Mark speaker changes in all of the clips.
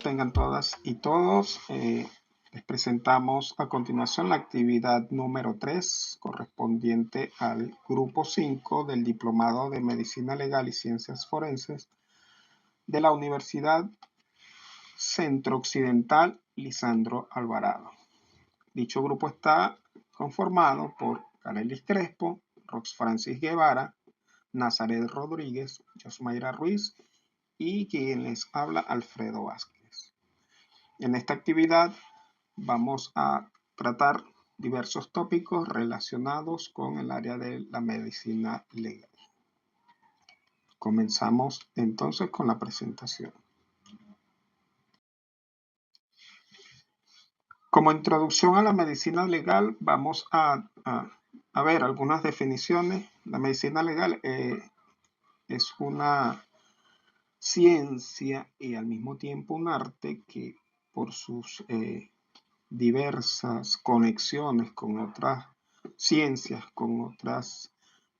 Speaker 1: tengan todas y todos. Les presentamos a continuación la actividad número 3 correspondiente al grupo 5 del Diplomado de Medicina Legal y Ciencias Forenses de la Universidad Centro Occidental Lisandro Alvarado. Dicho grupo está conformado por Carelis Crespo, Rox Francis Guevara, Nazaret Rodríguez, Josmaira Ruiz y quien les habla, Alfredo Vázquez. En esta actividad vamos a tratar diversos tópicos relacionados con el área de la medicina legal. Comenzamos entonces con la presentación. Como introducción a la medicina legal, vamos a ver algunas definiciones. La medicina legal es una ciencia y al mismo tiempo un arte que por sus diversas conexiones con otras ciencias, con otras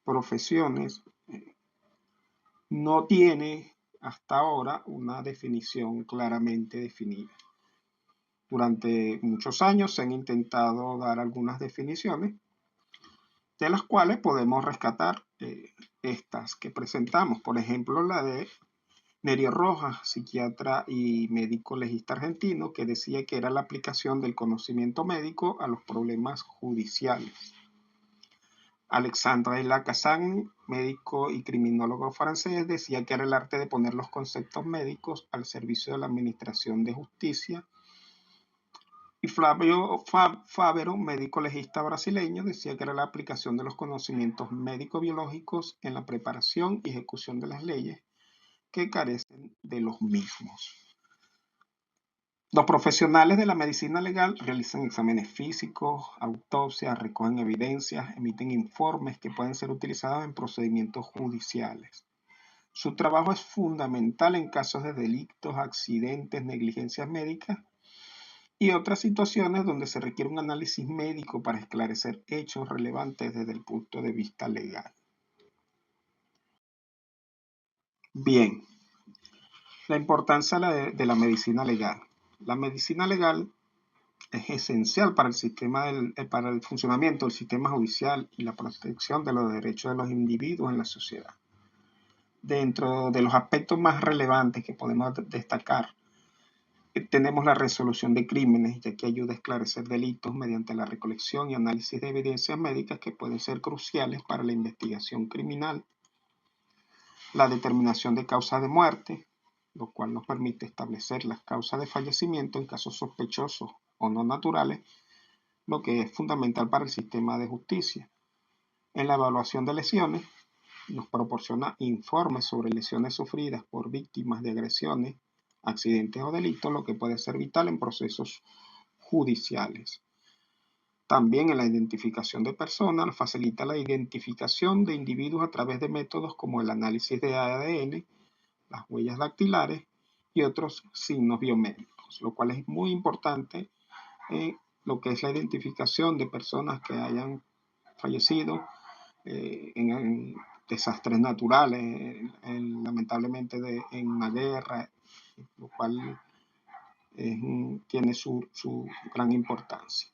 Speaker 1: profesiones, no tiene hasta ahora una definición claramente definida. Durante muchos años se han intentado dar algunas definiciones, de las cuales podemos rescatar estas que presentamos. Por ejemplo, la de Nerio Rojas, psiquiatra y médico legista argentino, que decía que era la aplicación del conocimiento médico a los problemas judiciales. Alexandre Lacassagne, médico y criminólogo francés, decía que era el arte de poner los conceptos médicos al servicio de la administración de justicia. Y Flavio Fávero, médico legista brasileño, decía que era la aplicación de los conocimientos médico-biológicos en la preparación y ejecución de las leyes que carecen de los mismos. Los profesionales de la medicina legal realizan exámenes físicos, autopsias, recogen evidencias, emiten informes que pueden ser utilizados en procedimientos judiciales. Su trabajo es fundamental en casos de delitos, accidentes, negligencias médicas y otras situaciones donde se requiere un análisis médico para esclarecer hechos relevantes desde el punto de vista legal. Bien, la importancia de la medicina legal. La medicina legal es esencial para el funcionamiento del sistema judicial y la protección de los derechos de los individuos en la sociedad. Dentro de los aspectos más relevantes que podemos destacar, tenemos la resolución de crímenes, ya que ayuda a esclarecer delitos mediante la recolección y análisis de evidencias médicas que pueden ser cruciales para la investigación criminal. La determinación de causas de muerte, lo cual nos permite establecer las causas de fallecimiento en casos sospechosos o no naturales, lo que es fundamental para el sistema de justicia. En la evaluación de lesiones, nos proporciona informes sobre lesiones sufridas por víctimas de agresiones, accidentes o delitos, lo que puede ser vital en procesos judiciales. También en la identificación de personas, facilita la identificación de individuos a través de métodos como el análisis de ADN, las huellas dactilares y otros signos biométricos, lo cual es muy importante en lo que es la identificación de personas que hayan fallecido en desastres naturales, lamentablemente en una guerra, lo cual tiene su gran importancia.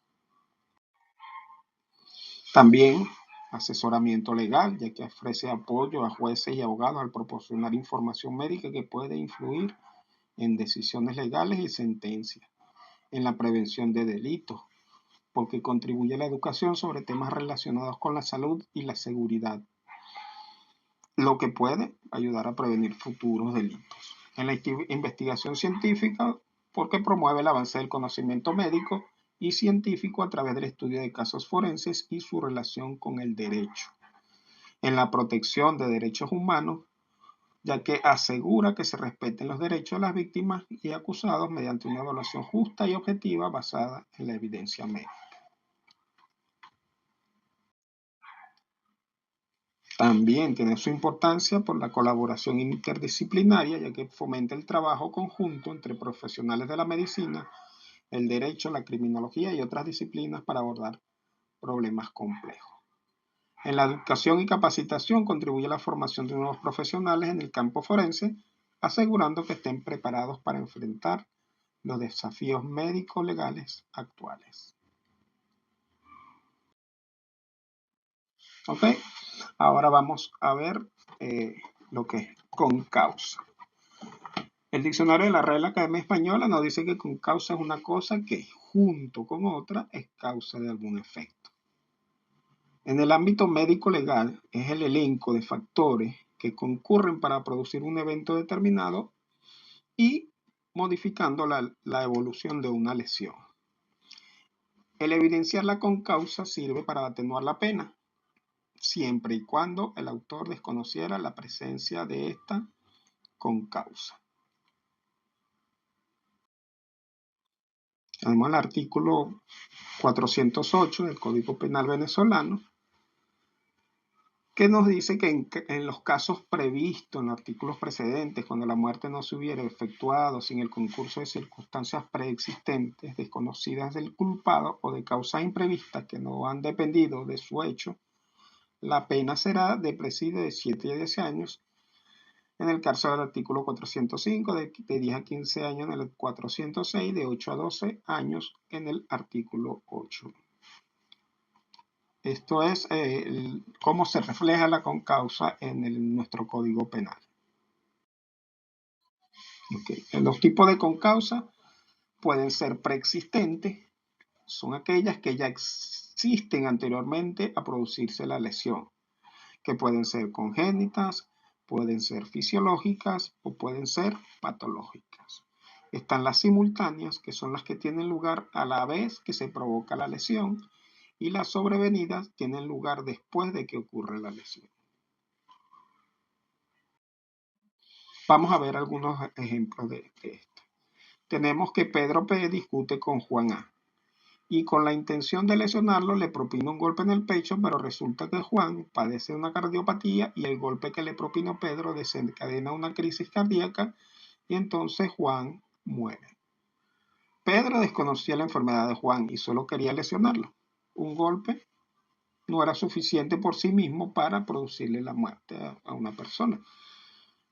Speaker 1: También asesoramiento legal, ya que ofrece apoyo a jueces y abogados al proporcionar información médica que puede influir en decisiones legales y sentencias, en la prevención de delitos, porque contribuye a la educación sobre temas relacionados con la salud y la seguridad, lo que puede ayudar a prevenir futuros delitos. En la investigación científica, porque promueve el avance del conocimiento médico y científico a través del estudio de casos forenses y su relación con el derecho. En la protección de derechos humanos, ya que asegura que se respeten los derechos de las víctimas y acusados mediante una evaluación justa y objetiva basada en la evidencia médica. También tiene su importancia por la colaboración interdisciplinaria, ya que fomenta el trabajo conjunto entre profesionales de la medicina, el derecho, la criminología y otras disciplinas para abordar problemas complejos. En la educación y capacitación contribuye a la formación de nuevos profesionales en el campo forense, asegurando que estén preparados para enfrentar los desafíos médico-legales actuales. ¿Ok? Ahora vamos a ver lo que es concausa. El diccionario de la Real Academia Española nos dice que concausa es una cosa que junto con otra es causa de algún efecto. En el ámbito médico-legal es el elenco de factores que concurren para producir un evento determinado y modificando la evolución de una lesión. El evidenciar la concausa sirve para atenuar la pena, siempre y cuando el autor desconociera la presencia de esta concausa. Tenemos el artículo 408 del Código Penal venezolano, que nos dice que en los casos previstos en los artículos precedentes, cuando la muerte no se hubiera efectuado sin el concurso de circunstancias preexistentes, desconocidas del culpado o de causas imprevistas que no han dependido de su hecho, la pena será de presidio de 7 a 10 años, en el caso del artículo 405, de 10 a 15 años en el 406, de 8 a 12 años en el artículo 8. Esto es cómo se refleja la concausa en nuestro Código Penal. Okay. Los tipos de concausa pueden ser preexistentes, son aquellas que ya existen anteriormente a producirse la lesión, que pueden ser congénitas, pueden ser fisiológicas o pueden ser patológicas. Están las simultáneas, que son las que tienen lugar a la vez que se provoca la lesión, y las sobrevenidas tienen lugar después de que ocurre la lesión. Vamos a ver algunos ejemplos de esto. Tenemos que Pedro P. discute con Juan A. y con la intención de lesionarlo le propina un golpe en el pecho, pero resulta que Juan padece una cardiopatía y el golpe que le propinó Pedro desencadena una crisis cardíaca y entonces Juan muere. Pedro desconocía la enfermedad de Juan y solo quería lesionarlo. Un golpe no era suficiente por sí mismo para producirle la muerte a una persona.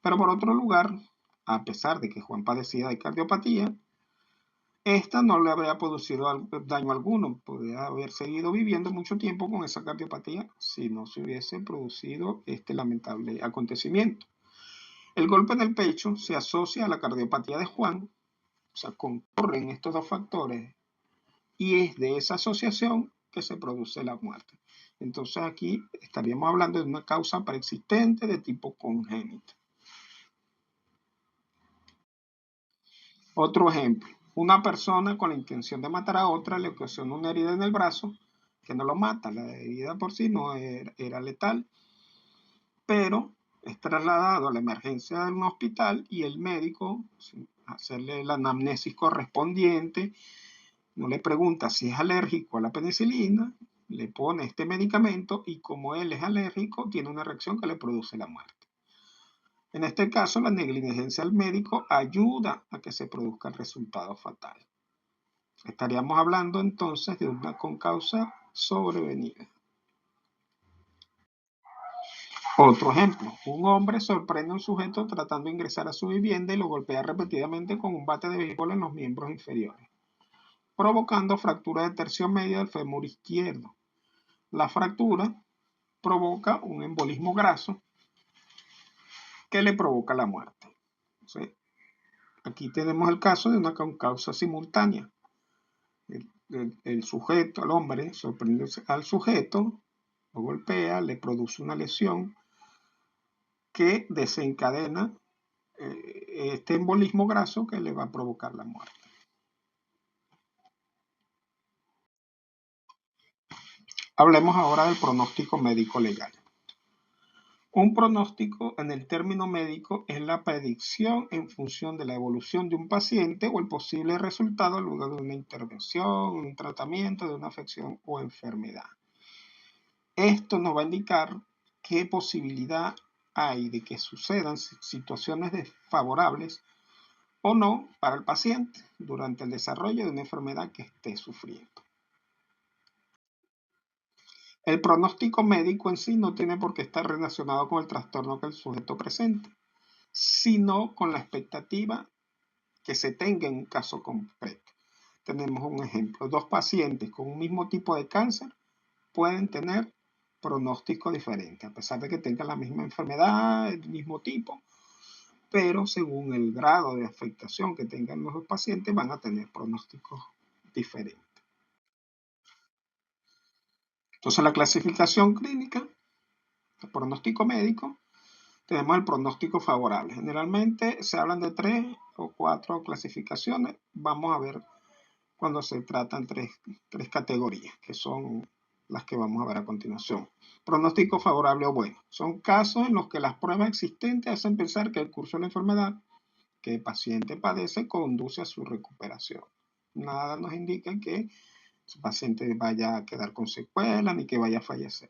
Speaker 1: Pero por otro lugar, a pesar de que Juan padecía de cardiopatía, esta no le habría producido daño alguno, podría haber seguido viviendo mucho tiempo con esa cardiopatía si no se hubiese producido este lamentable acontecimiento. El golpe en el pecho se asocia a la cardiopatía de Juan, o sea, concurren estos dos factores y es de esa asociación que se produce la muerte. Entonces aquí estaríamos hablando de una causa preexistente de tipo congénito. Otro ejemplo, una persona con la intención de matar a otra le ocasiona una herida en el brazo que no lo mata, la herida por sí no era letal, pero es trasladado a la emergencia de un hospital y el médico, sin hacerle la anamnesis correspondiente, no le pregunta si es alérgico a la penicilina, le pone este medicamento y como él es alérgico, tiene una reacción que le produce la muerte. En este caso, la negligencia del médico ayuda a que se produzca el resultado fatal. Estaríamos hablando entonces de una concausa sobrevenida. Otro ejemplo, un hombre sorprende a un sujeto tratando de ingresar a su vivienda y lo golpea repetidamente con un bate de béisbol en los miembros inferiores, provocando fractura de tercio medio del fémur izquierdo. La fractura provoca un embolismo graso que le provoca la muerte. ¿Sí? Aquí tenemos el caso de una concausa simultánea. El sujeto, el hombre, sorprende al sujeto, lo golpea, le produce una lesión que desencadena este embolismo graso que le va a provocar la muerte. Hablemos ahora del pronóstico médico legal. Un pronóstico en el término médico es la predicción en función de la evolución de un paciente o el posible resultado luego de una intervención, un tratamiento, de una afección o enfermedad. Esto nos va a indicar qué posibilidad hay de que sucedan situaciones desfavorables o no para el paciente durante el desarrollo de una enfermedad que esté sufriendo. El pronóstico médico en sí no tiene por qué estar relacionado con el trastorno que el sujeto presenta, sino con la expectativa que se tenga en un caso concreto. Tenemos un ejemplo, dos pacientes con un mismo tipo de cáncer pueden tener pronóstico diferente, a pesar de que tengan la misma enfermedad, el mismo tipo, pero según el grado de afectación que tengan los dos pacientes van a tener pronósticos diferentes. Entonces la clasificación clínica, el pronóstico médico, tenemos el pronóstico favorable. Generalmente se hablan de 3 o 4 clasificaciones. Vamos a ver cuando se tratan tres categorías, que son las que vamos a ver a continuación. Pronóstico favorable o bueno. Son casos en los que las pruebas existentes hacen pensar que el curso de la enfermedad que el paciente padece conduce a su recuperación. Nada nos indica que su paciente vaya a quedar con secuelas ni que vaya a fallecer.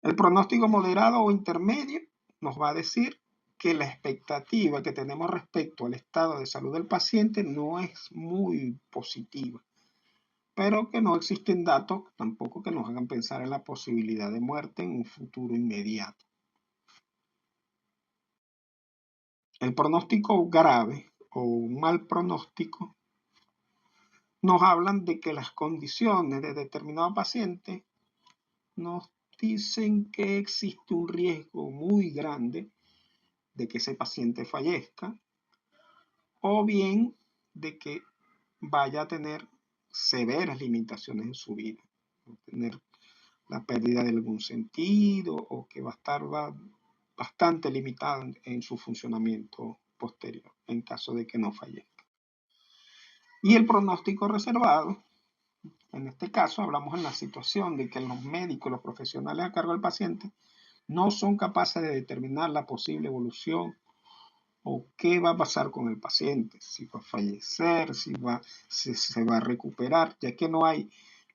Speaker 1: El pronóstico moderado o intermedio nos va a decir que la expectativa que tenemos respecto al estado de salud del paciente no es muy positiva, pero que no existen datos tampoco que nos hagan pensar en la posibilidad de muerte en un futuro inmediato. El pronóstico grave o un mal pronóstico nos hablan de que las condiciones de determinado paciente nos dicen que existe un riesgo muy grande de que ese paciente fallezca o bien de que vaya a tener severas limitaciones en su vida, tener la pérdida de algún sentido o que va a estar bastante limitado en su funcionamiento posterior en caso de que no fallezca. Y el pronóstico reservado, en este caso hablamos en la situación de que los médicos, los profesionales a cargo del paciente, no son capaces de determinar la posible evolución o qué va a pasar con el paciente, si va a fallecer, si se va a recuperar, ya que no hay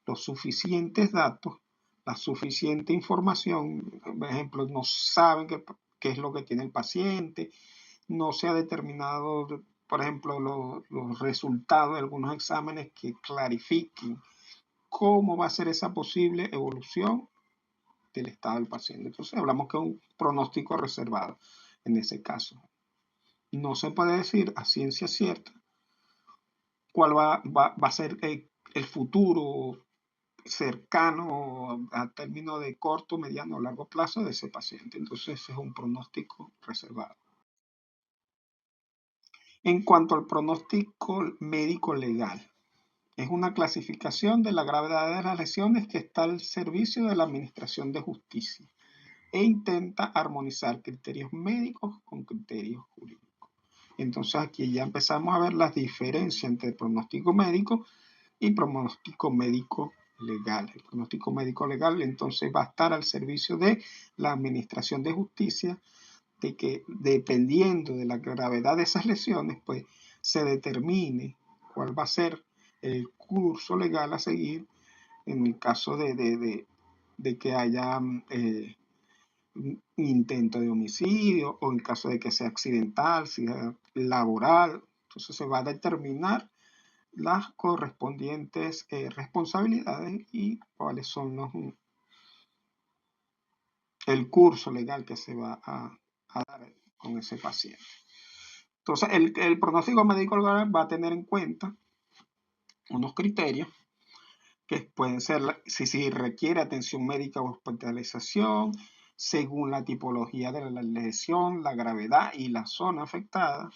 Speaker 1: los suficientes datos, la suficiente información. Por ejemplo, no saben qué es lo que tiene el paciente, no se ha determinado, por ejemplo, los resultados de algunos exámenes que clarifiquen cómo va a ser esa posible evolución del estado del paciente. Entonces hablamos que es un pronóstico reservado en ese caso. No se puede decir a ciencia cierta cuál va a ser el futuro cercano a término de corto, mediano o largo plazo de ese paciente. Entonces es un pronóstico reservado. En cuanto al pronóstico médico legal, es una clasificación de la gravedad de las lesiones que está al servicio de la Administración de Justicia e intenta armonizar criterios médicos con criterios jurídicos. Entonces aquí ya empezamos a ver las diferencias entre pronóstico médico y pronóstico médico legal. El pronóstico médico legal entonces va a estar al servicio de la Administración de Justicia, de que dependiendo de la gravedad de esas lesiones, pues se determine cuál va a ser el curso legal a seguir en el caso de que haya un intento de homicidio o en caso de que sea accidental, sea laboral. Entonces se va a determinar las correspondientes responsabilidades y cuáles son el curso legal que se va a dar con ese paciente. Entonces, el pronóstico médico legal va a tener en cuenta unos criterios que pueden ser si requiere atención médica o hospitalización, según la tipología de la lesión, la gravedad y la zona afectada,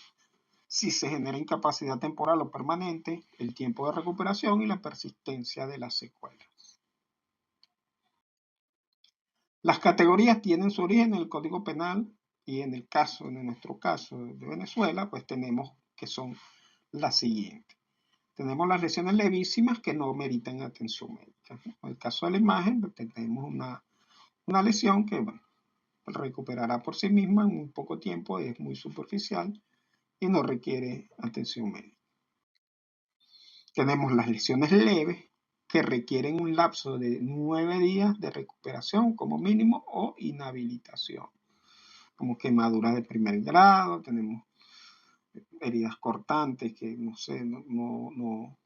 Speaker 1: si se genera incapacidad temporal o permanente, el tiempo de recuperación y la persistencia de las secuelas. Las categorías tienen su origen en el Código Penal y en nuestro caso de Venezuela, pues tenemos que son las siguientes. Tenemos las lesiones levísimas que no meritan atención médica. En el caso de la imagen, pues tenemos una lesión que recuperará por sí misma en un poco tiempo, es muy superficial y no requiere atención médica. Tenemos las lesiones leves que requieren un lapso de 9 días de recuperación como mínimo o inhabilitación, como quemaduras de primer grado, tenemos heridas cortantes que no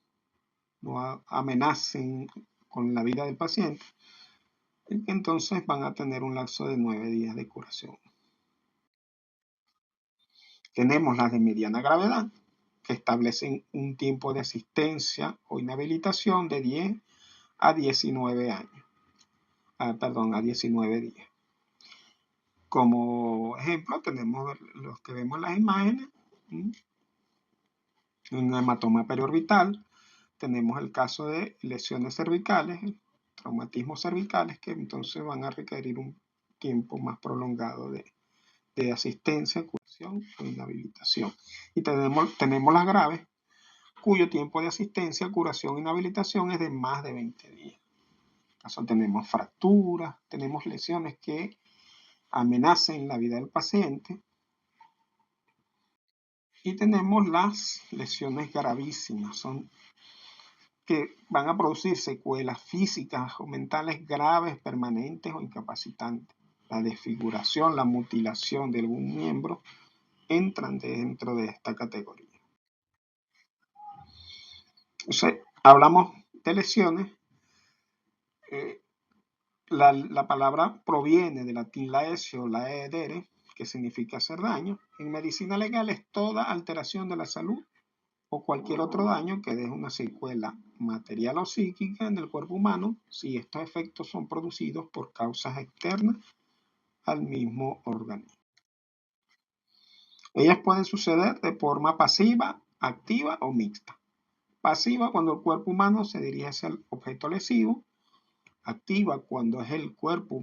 Speaker 1: amenacen con la vida del paciente, entonces van a tener un lapso de 9 días de curación. Tenemos las de mediana gravedad, que establecen un tiempo de asistencia o inhabilitación de 10 a 19 años. A 19 días. Como ejemplo, tenemos los que vemos en las imágenes, un hematoma periorbital, tenemos el caso de lesiones cervicales, traumatismos cervicales, que entonces van a requerir un tiempo más prolongado de asistencia, curación o inhabilitación. Y tenemos las graves, cuyo tiempo de asistencia, curación e inhabilitación es de más de 20 días. En caso tenemos fracturas, tenemos lesiones que amenacen la vida del paciente. Y tenemos las lesiones gravísimas, son que van a producir secuelas físicas o mentales graves, permanentes o incapacitantes. La desfiguración, la mutilación de algún miembro entran dentro de esta categoría. Entonces, hablamos de lesiones. La palabra proviene del latín laesio, laedere, que significa hacer daño. En medicina legal es toda alteración de la salud o cualquier otro daño que deje una secuela material o psíquica en el cuerpo humano si estos efectos son producidos por causas externas al mismo organismo. Ellas pueden suceder de forma pasiva, activa o mixta. Pasiva cuando el cuerpo humano se dirige hacia el objeto lesivo. Activa cuando el cuerpo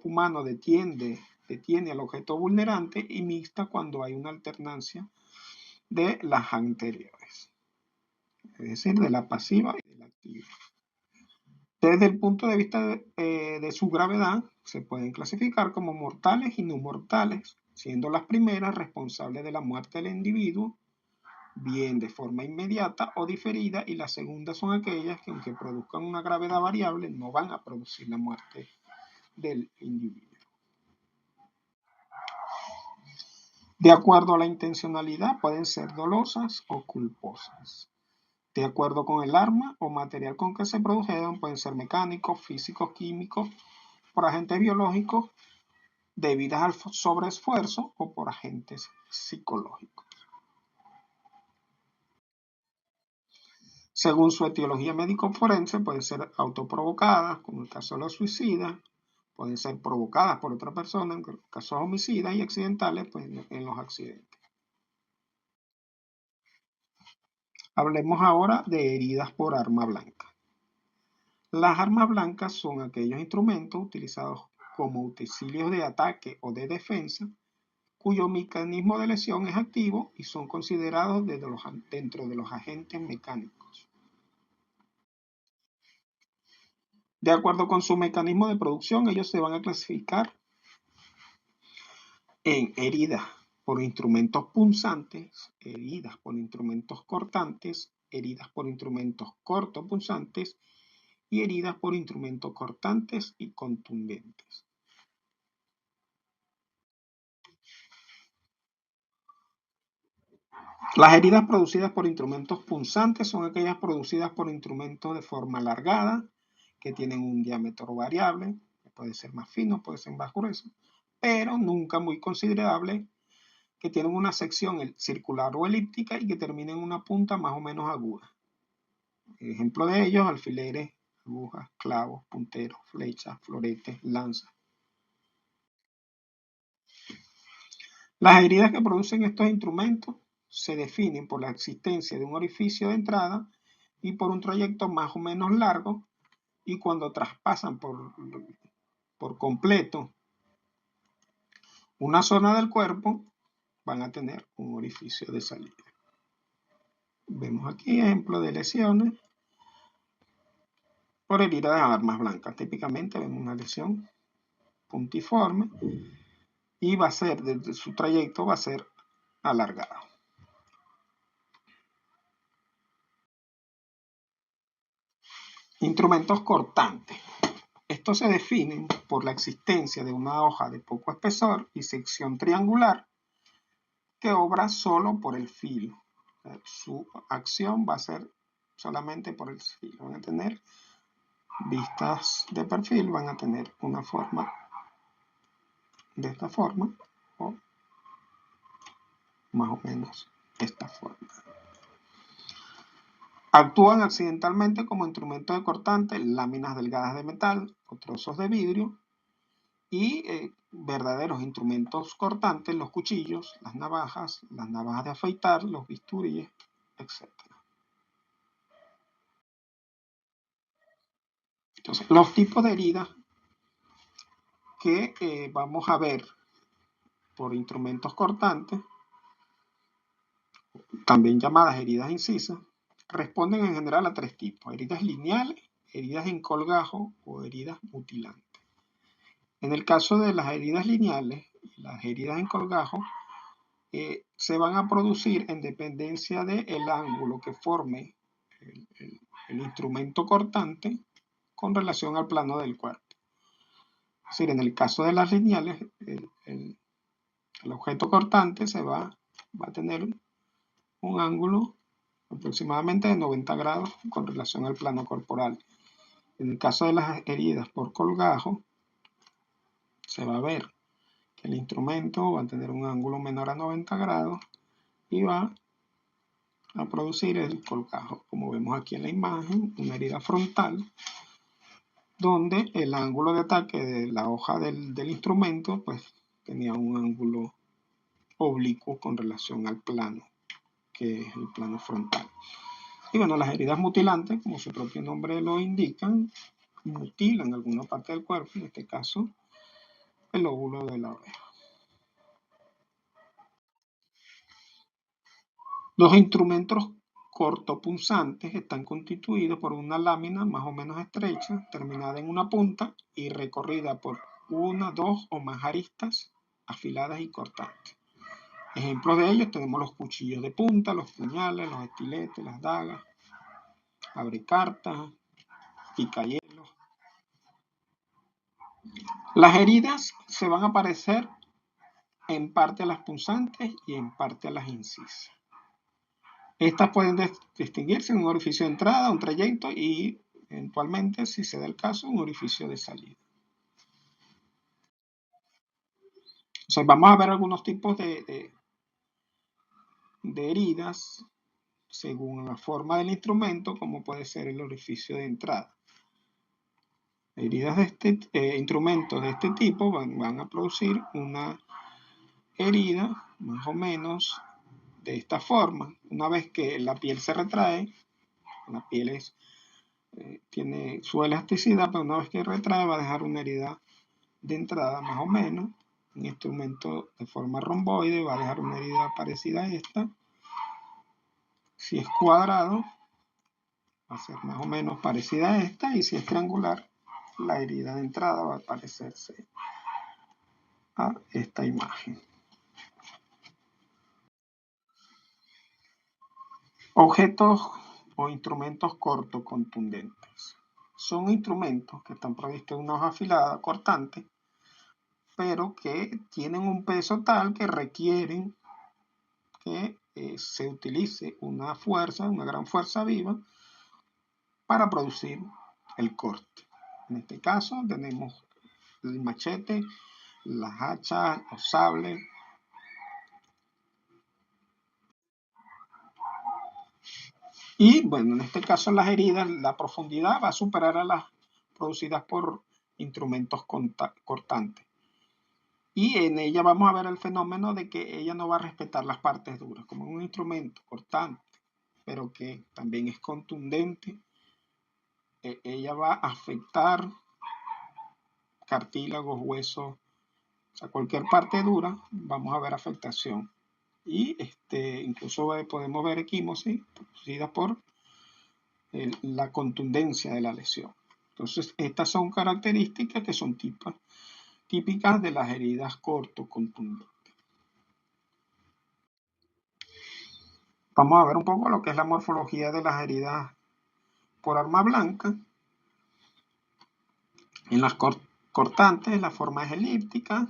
Speaker 1: humano detiene al objeto vulnerante, y mixta cuando hay una alternancia de las anteriores, es decir, de la pasiva y de la activa. Desde el punto de vista de su gravedad, se pueden clasificar como mortales y no mortales, siendo las primeras responsables de la muerte del individuo, bien de forma inmediata o diferida, y las segundas son aquellas que, aunque produzcan una gravedad variable, no van a producir la muerte del individuo. De acuerdo a la intencionalidad, pueden ser dolosas o culposas. De acuerdo con el arma o material con que se produjeron, pueden ser mecánicos, físicos, químicos, por agentes biológicos debidas al sobreesfuerzo o por agentes psicológicos. Según su etiología médico-forense, pueden ser autoprovocadas, como el caso de los suicidas, pueden ser provocadas por otra persona, en casos homicidas, y accidentales, pues en los accidentes. Hablemos ahora de heridas por arma blanca. Las armas blancas son aquellos instrumentos utilizados como utensilios de ataque o de defensa, cuyo mecanismo de lesión es activo y son considerados dentro de los agentes mecánicos. De acuerdo con su mecanismo de producción, ellos se van a clasificar en heridas por instrumentos punzantes, heridas por instrumentos cortantes, heridas por instrumentos cortopunzantes y heridas por instrumentos cortantes y contundentes. Las heridas producidas por instrumentos punzantes son aquellas producidas por instrumentos de forma alargada, que tienen un diámetro variable, puede ser más fino, puede ser más grueso, pero nunca muy considerable, que tienen una sección circular o elíptica y que terminan en una punta más o menos aguda. Ejemplo de ellos: alfileres, agujas, clavos, punteros, flechas, floretes, lanzas. Las heridas que producen estos instrumentos se definen por la existencia de un orificio de entrada y por un trayecto más o menos largo, y cuando traspasan por completo una zona del cuerpo, van a tener un orificio de salida. Vemos aquí ejemplos de lesiones por herida de armas blancas. Típicamente vemos una lesión puntiforme y va a ser, desde su trayecto va a ser alargado. Instrumentos cortantes. Estos se definen por la existencia de una hoja de poco espesor y sección triangular que obra solo por el filo. Su acción va a ser solamente por el filo. Van a tener vistas de perfil, van a tener una forma de esta forma o más o menos de esta forma. Actúan accidentalmente como instrumentos de cortante, láminas delgadas de metal o trozos de vidrio, y verdaderos instrumentos cortantes, los cuchillos, las navajas de afeitar, los bisturíes, etc. Entonces, los tipos de heridas que vamos a ver por instrumentos cortantes, también llamadas heridas incisas, responden en general a tres tipos: heridas lineales, heridas en colgajo o heridas mutilantes. En el caso de las heridas lineales y las heridas en colgajo, se van a producir en dependencia del ángulo que forme el instrumento cortante con relación al plano del cuerpo. Es decir, en el caso de las lineales, el objeto cortante va a tener un ángulo aproximadamente de 90 grados con relación al plano corporal. En el caso de las heridas por colgajo, se va a ver que el instrumento va a tener un ángulo menor a 90 grados y va a producir el colgajo, como vemos aquí en la imagen, una herida frontal, donde el ángulo de ataque de la hoja del instrumento pues tenía un ángulo oblicuo con relación al plano, que es el plano frontal. Y bueno, las heridas mutilantes, como su propio nombre lo indica, mutilan alguna parte del cuerpo, en este caso el lóbulo de la oreja. Los instrumentos cortopunzantes están constituidos por una lámina más o menos estrecha, terminada en una punta y recorrida por una, dos o más aristas afiladas y cortantes. Ejemplos de ellos tenemos los cuchillos de punta, los puñales, los estiletes, las dagas, abrecartas, picayelos. Las heridas se van a parecer en parte a las punzantes y en parte a las incisas. Estas pueden distinguirse en un orificio de entrada, un trayecto y eventualmente, si se da el caso, un orificio de salida. Entonces vamos a ver algunos tipos de heridas según la forma del instrumento, como puede ser el orificio de entrada. Heridas de instrumentos de este tipo van a producir una herida más o menos de esta forma. Una vez que la piel se retrae, la piel tiene su elasticidad, pero una vez que retrae va a dejar una herida de entrada más o menos. Un instrumento de forma romboide va a dejar una herida parecida a esta. Si es cuadrado, va a ser más o menos parecida a esta, y si es triangular, la herida de entrada va a parecerse a esta imagen. Objetos o instrumentos cortocontundentes. Son instrumentos que están provistos de una hoja afilada, cortante, pero que tienen un peso tal que requieren que se utilice una fuerza, una gran fuerza viva, para producir el corte. En este caso tenemos el machete, las hachas, los sables. Y bueno, en este caso las heridas, la profundidad va a superar a las producidas por instrumentos cortantes. Y en ella vamos a ver el fenómeno de que ella no va a respetar las partes duras, como un instrumento cortante, pero que también es contundente. Ella va a afectar cartílagos, huesos, o sea, cualquier parte dura, vamos a ver afectación. Y incluso podemos ver equimosis producidas por la contundencia de la lesión. Entonces, estas son características que son típicas de las heridas cortocontundentes. Vamos a ver un poco lo que es la morfología de las heridas por arma blanca. En las cortantes la forma es elíptica,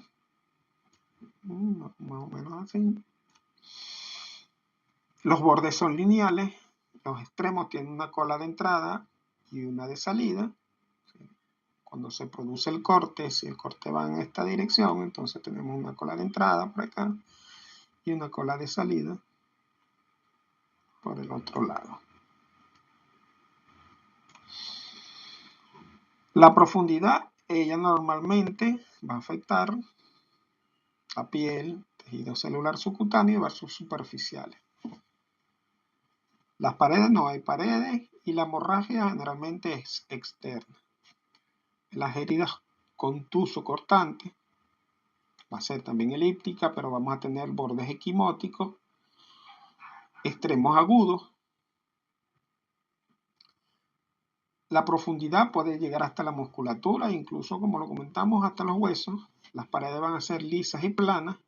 Speaker 1: más o menos así. Los bordes son lineales, los extremos tienen una cola de entrada y una de salida. Cuando se produce el corte, si el corte va en esta dirección, entonces tenemos una cola de entrada por acá y una cola de salida por el otro lado. La profundidad, ella normalmente va a afectar la piel, tejido celular subcutáneo versus superficiales. Las paredes, no hay paredes, y la hemorragia generalmente es externa. Las heridas contuso cortantes va a ser también elíptica, pero vamos a tener bordes equimóticos, extremos agudos. La profundidad puede llegar hasta la musculatura, incluso, como lo comentamos, hasta los huesos. Las paredes van a ser lisas y planas,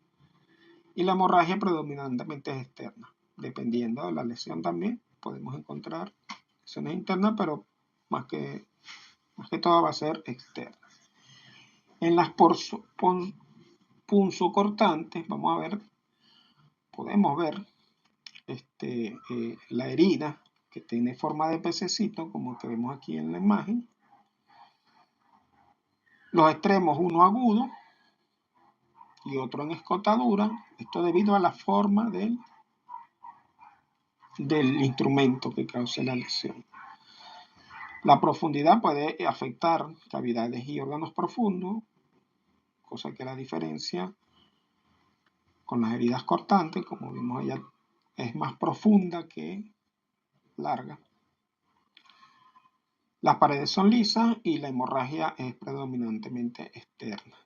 Speaker 1: y la hemorragia predominantemente es externa. Dependiendo de la lesión también, podemos encontrar lesiones internas, pero más que todo va a ser externa. En las punzocortantes, podemos ver la herida que tiene forma de pececito, como que vemos aquí en la imagen. Los extremos, uno agudo y otro en escotadura. Esto debido a la forma del instrumento que causa la lesión. La profundidad puede afectar cavidades y órganos profundos, cosa que la diferencia con las heridas cortantes, como vimos allá, es más profunda que larga. Las paredes son lisas y la hemorragia es predominantemente externa.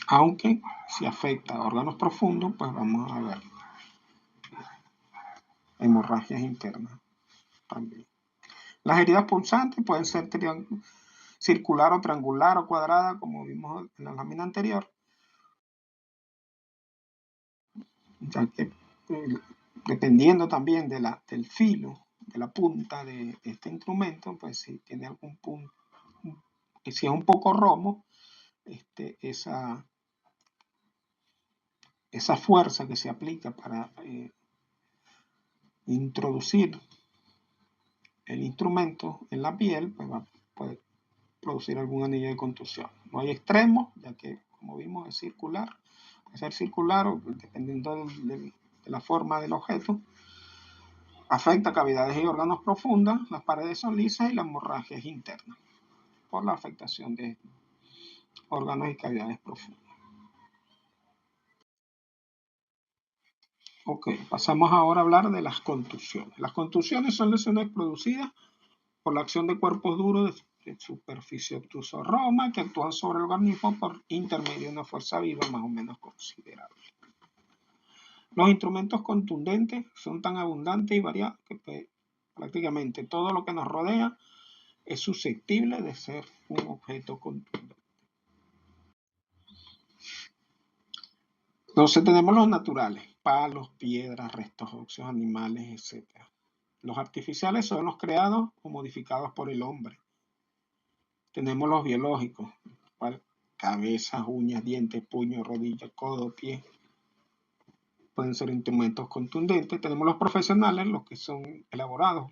Speaker 1: Aunque si afecta a órganos profundos, pues vamos a ver hemorragias internas también. Las heridas punzantes pueden ser circular o triangular o cuadrada, como vimos en la lámina anterior, ya que dependiendo también del filo, de la punta de este instrumento, pues si tiene algún punto, si es un poco romo, esa fuerza que se aplica para introducir el instrumento en la piel, pues puede producir algún anillo de contusión. No hay extremos, ya que, como vimos, es circular. Puede ser circular o dependiendo de la forma del objeto. Afecta cavidades y órganos profundas, las paredes son lisas y la hemorragia es interna por la afectación de órganos y cavidades profundas. Ok, pasamos ahora a hablar de las contusiones. Las contusiones son lesiones producidas por la acción de cuerpos duros de superficie obtuso-roma que actúan sobre el organismo por intermedio de una fuerza viva más o menos considerable. Los instrumentos contundentes son tan abundantes y variados que prácticamente todo lo que nos rodea es susceptible de ser un objeto contundente. Entonces tenemos los naturales, palos, piedras, restos óseos, animales, etc. Los artificiales son los creados o modificados por el hombre. Tenemos los biológicos, cabezas, uñas, dientes, puños, rodillas, codo, pie. Pueden ser instrumentos contundentes. Tenemos los profesionales, los que son elaborados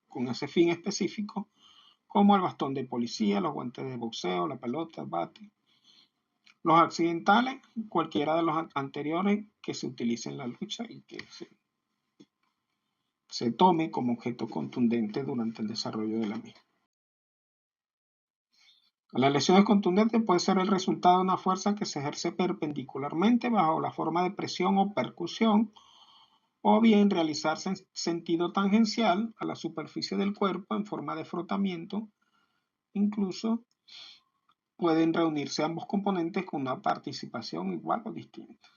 Speaker 1: con ese fin específico, como el bastón de policía, los guantes de boxeo, la pelota, el bate. Los accidentales, cualquiera de los anteriores que se utilice en la lucha y que se tome como objeto contundente durante el desarrollo de la misma. Las lesiones contundentes pueden ser el resultado de una fuerza que se ejerce perpendicularmente bajo la forma de presión o percusión, o bien realizarse en sentido tangencial a la superficie del cuerpo en forma de frotamiento. Incluso pueden reunirse ambos componentes con una participación igual o distinta.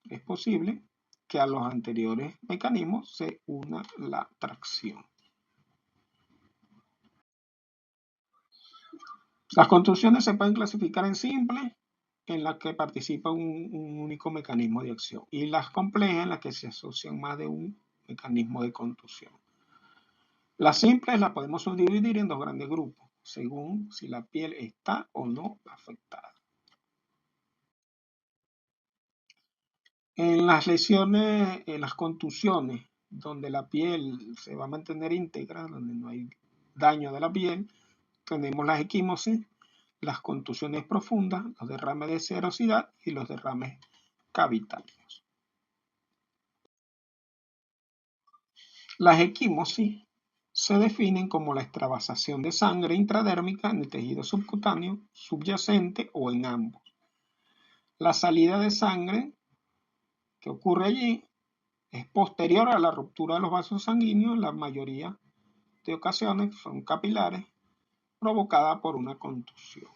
Speaker 1: Es posible que a los anteriores mecanismos se una la tracción. Las contusiones se pueden clasificar en simples, en las que participa un único mecanismo de acción, y las complejas, en las que se asocian más de un mecanismo de contusión. Las simples las podemos subdividir en dos grandes grupos, según si la piel está o no afectada. En las lesiones, en las contusiones, donde la piel se va a mantener íntegra, donde no hay daño de la piel, tenemos las equimosis, las contusiones profundas, los derrames de serosidad y los derrames cavitarios. Las equimosis se definen como la extravasación de sangre intradérmica en el tejido subcutáneo, subyacente o en ambos. La salida de sangre que ocurre allí es posterior a la ruptura de los vasos sanguíneos, en la mayoría de ocasiones son capilares, provocada por una contusión.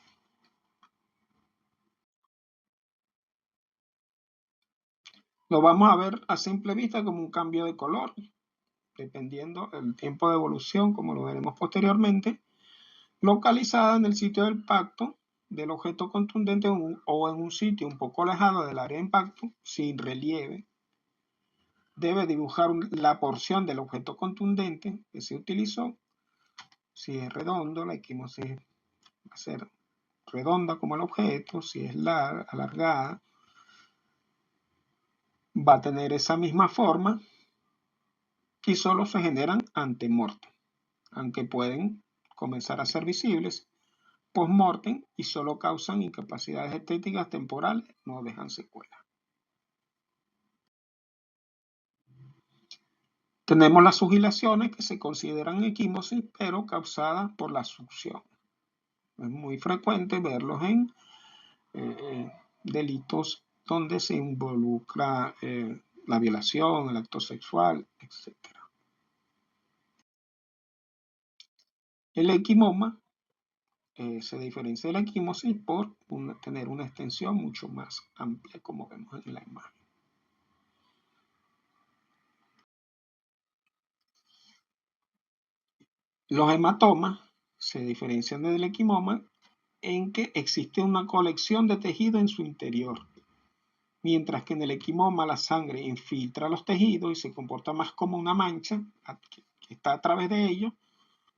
Speaker 1: Lo vamos a ver a simple vista como un cambio de color, dependiendo del tiempo de evolución, como lo veremos posteriormente, localizada en el sitio del impacto del objeto contundente o en un sitio un poco alejado del área de impacto, sin relieve. Debe dibujar la porción del objeto contundente que se utilizó. Si es redondo, la equimosis va a ser redonda como el objeto. Si es alargada, va a tener esa misma forma y solo se generan ante mortem, aunque pueden comenzar a ser visibles post-mortem y solo causan incapacidades estéticas temporales, no dejan secuelas. Tenemos las sugilaciones que se consideran equimosis, pero causadas por la succión. Es muy frecuente verlos en delitos donde se involucra la violación, el acto sexual, etc. El equimoma se diferencia de la equimosis por tener una extensión mucho más amplia, como vemos en la imagen. Los hematomas se diferencian del equimoma en que existe una colección de tejido en su interior, mientras que en el equimoma la sangre infiltra los tejidos y se comporta más como una mancha que está a través de ellos,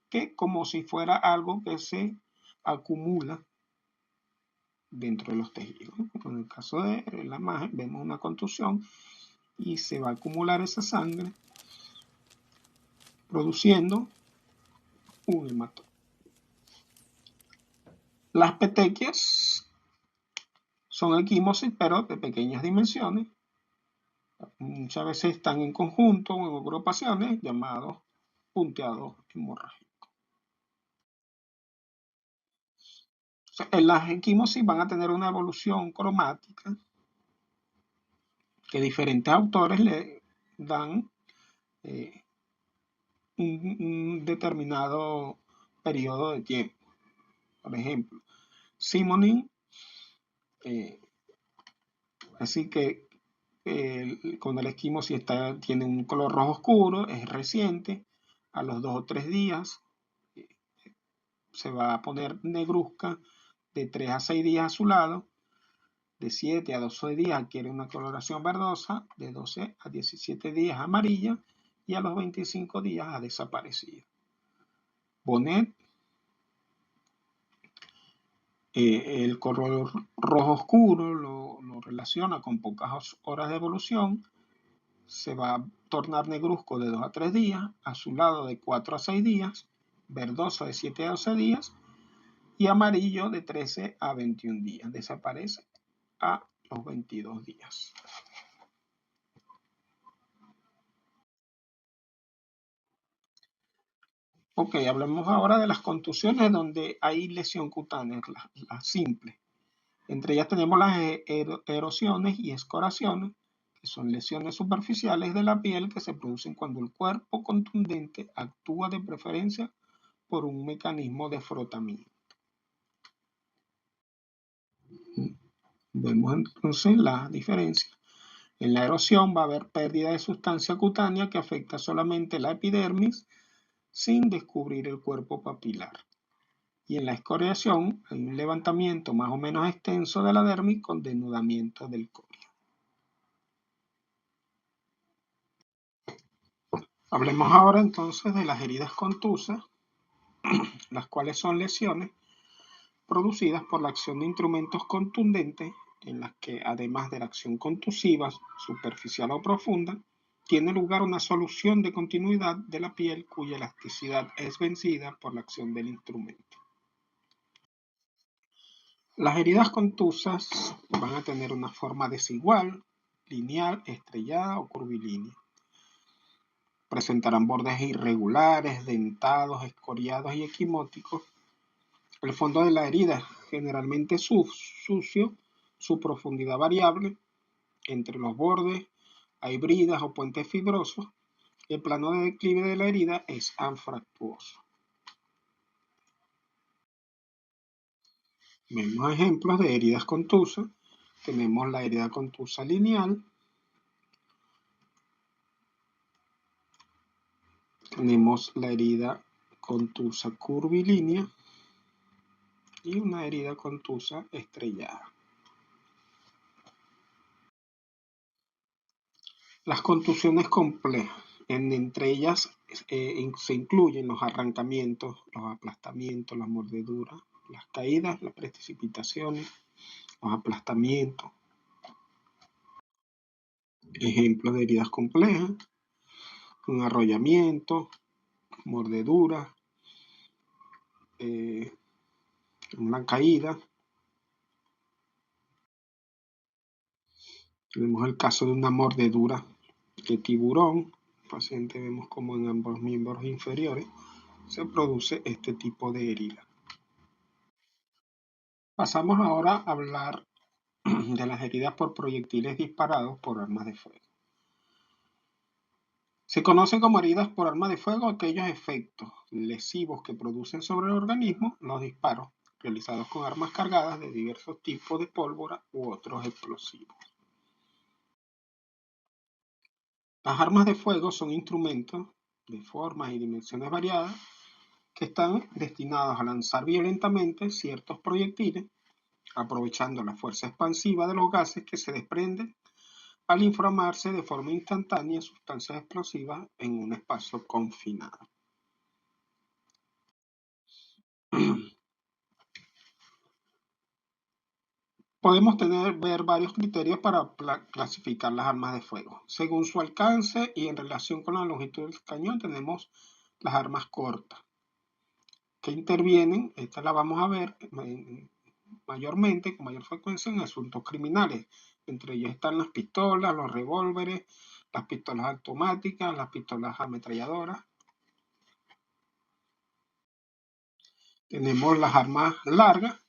Speaker 1: que como si fuera algo que se acumula dentro de los tejidos. En el caso de la imagen vemos una contusión y se va a acumular esa sangre produciendo un hematoma. Las petequias son equimosis, pero de pequeñas dimensiones. Muchas veces están en conjunto o en agrupaciones llamados punteados hemorrágicos. O sea, las equimosis van a tener una evolución cromática que diferentes autores le dan un determinado periodo de tiempo. Por ejemplo, Simonin, así que cuando el equimosis tiene un color rojo oscuro, es reciente, a los 2 o 3 días se va a poner negruzca, de 3 a 6 días azulado, de 7 a 12 días adquiere una coloración verdosa, de 12 a 17 días amarilla y a los 25 días ha desaparecido. Bonnet, el color rojo oscuro lo relaciona con pocas horas de evolución, se va a tornar negruzco de 2 a 3 días, azulado de 4 a 6 días, verdoso de 7 a 12 días y amarillo de 13 a 21 días. Desaparece a los 22 días. Ok, hablemos ahora de las contusiones donde hay lesión cutánea, las simples. Entre ellas tenemos las erosiones y escoraciones, que son lesiones superficiales de la piel que se producen cuando el cuerpo contundente actúa de preferencia por un mecanismo de frotamiento. Vemos entonces la diferencia. En la erosión va a haber pérdida de sustancia cutánea que afecta solamente la epidermis sin descubrir el cuerpo papilar. Y en la escoriación hay un levantamiento más o menos extenso de la dermis con denudamiento del corio. Hablemos ahora entonces de las heridas contusas, las cuales son lesiones producidas por la acción de instrumentos contundentes en las que, además de la acción contusiva superficial o profunda, tiene lugar una solución de continuidad de la piel cuya elasticidad es vencida por la acción del instrumento. Las heridas contusas van a tener una forma desigual, lineal, estrellada o curvilínea. Presentarán bordes irregulares, dentados, escoriados y equimóticos. El fondo de la herida generalmente sucio, su profundidad variable. Entre los bordes hay bridas o puentes fibrosos. El plano de declive de la herida es anfractuoso. Vemos ejemplos de heridas contusas. Tenemos la herida contusa lineal. Tenemos la herida contusa curvilínea y una herida contusa estrellada. Las contusiones complejas. Entre ellas se incluyen los arrancamientos, los aplastamientos, las mordeduras, las caídas, las precipitaciones, los aplastamientos. Ejemplos de heridas complejas: un arrollamiento, mordedura, una caída. Tenemos el caso de una mordedura de tiburón. El paciente vemos como en ambos miembros inferiores se produce este tipo de herida. Pasamos ahora a hablar de las heridas por proyectiles disparados por armas de fuego. Se conocen como heridas por arma de fuego aquellos efectos lesivos que producen sobre el organismo los disparos realizados con armas cargadas de diversos tipos de pólvora u otros explosivos. Las armas de fuego son instrumentos de formas y dimensiones variadas que están destinados a lanzar violentamente ciertos proyectiles, aprovechando la fuerza expansiva de los gases que se desprenden al inflamarse de forma instantánea sustancias explosivas en un espacio confinado. Podemos ver varios criterios para clasificar las armas de fuego. Según su alcance y en relación con la longitud del cañón, tenemos las armas cortas, que intervienen, esta la vamos a ver mayormente, con mayor frecuencia en asuntos criminales. Entre ellos están las pistolas, los revólveres, las pistolas automáticas, las pistolas ametralladoras. Tenemos las armas largas,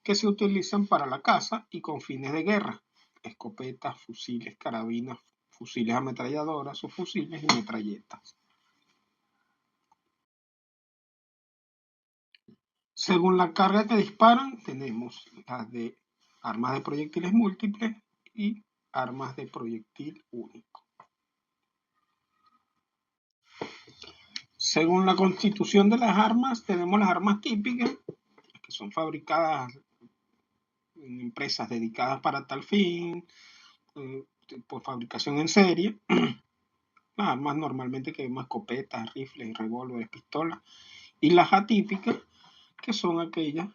Speaker 1: que se utilizan para la caza y con fines de guerra: escopetas, fusiles, carabinas, fusiles ametralladoras, subfusiles y metralletas. Según la carga que disparan, tenemos las de armas de proyectiles múltiples y armas de proyectil único. Según la constitución de las armas, tenemos las armas típicas, que son fabricadas en empresas dedicadas para tal fin, por fabricación en serie. Las armas normalmente que vemos: escopetas, rifles, revólveres, pistolas. Y las atípicas, que son aquellas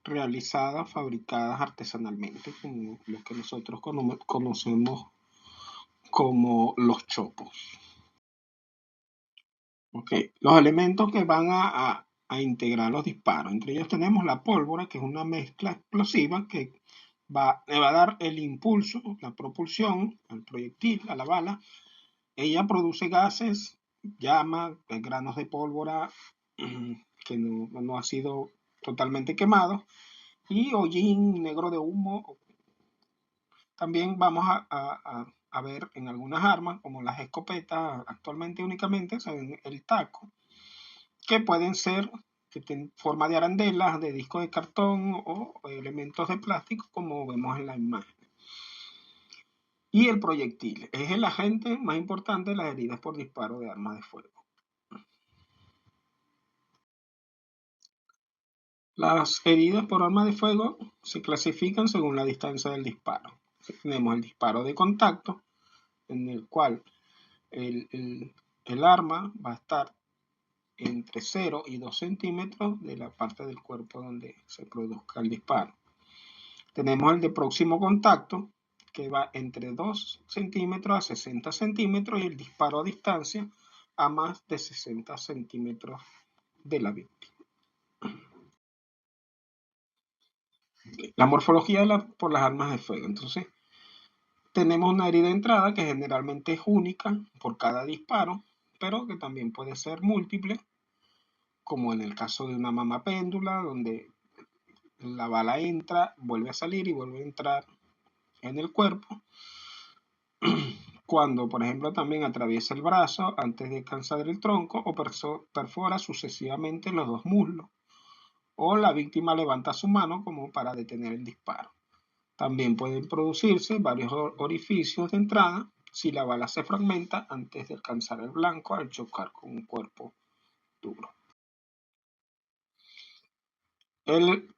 Speaker 1: realizadas, fabricadas artesanalmente, como lo que nosotros conocemos como los chopos. Okay. Los elementos que van a integrar los disparos. Entre ellos tenemos la pólvora, que es una mezcla explosiva que le va a dar el impulso, la propulsión al proyectil, a la bala. Ella produce gases, llamas, granos de pólvora que no ha sido totalmente quemado, y hollín negro de humo. También vamos a ver en algunas armas, como las escopetas, actualmente únicamente se ven el taco, que pueden ser que tienen forma de arandelas, de disco de cartón o elementos de plástico, como vemos en la imagen. Y el proyectil es el agente más importante de las heridas por disparo de armas de fuego. Las heridas por arma de fuego se clasifican según la distancia del disparo. Tenemos el disparo de contacto, en el cual el arma va a estar entre 0 y 2 centímetros de la parte del cuerpo donde se produzca el disparo. Tenemos el de próximo contacto, que va entre 2 centímetros a 60 centímetros, y el disparo a distancia a más de 60 centímetros de la víctima. La morfología por las armas de fuego. Entonces, tenemos una herida de entrada que generalmente es única por cada disparo, pero que también puede ser múltiple, como en el caso de una mama péndula, donde la bala entra, vuelve a salir y vuelve a entrar en el cuerpo. Cuando, por ejemplo, también atraviesa el brazo antes de alcanzar el tronco o perfora sucesivamente los dos muslos, o la víctima levanta su mano como para detener el disparo. También pueden producirse varios orificios de entrada si la bala se fragmenta antes de alcanzar el blanco al chocar con un cuerpo duro. El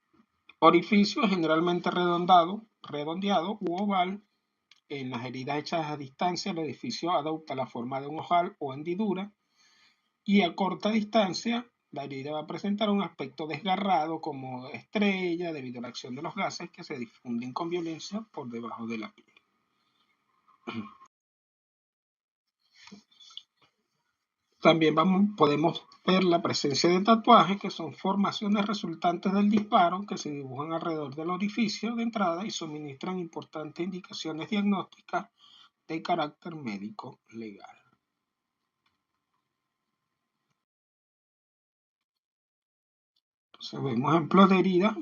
Speaker 1: orificio es generalmente redondeado u oval. En las heridas hechas a distancia, el orificio adopta la forma de un ojal o hendidura, y a corta distancia la herida va a presentar un aspecto desgarrado como estrella debido a la acción de los gases que se difunden con violencia por debajo de la piel. También podemos ver la presencia de tatuajes, que son formaciones resultantes del disparo que se dibujan alrededor del orificio de entrada y suministran importantes indicaciones diagnósticas de carácter médico legal. Entonces vemos ejemplos de herida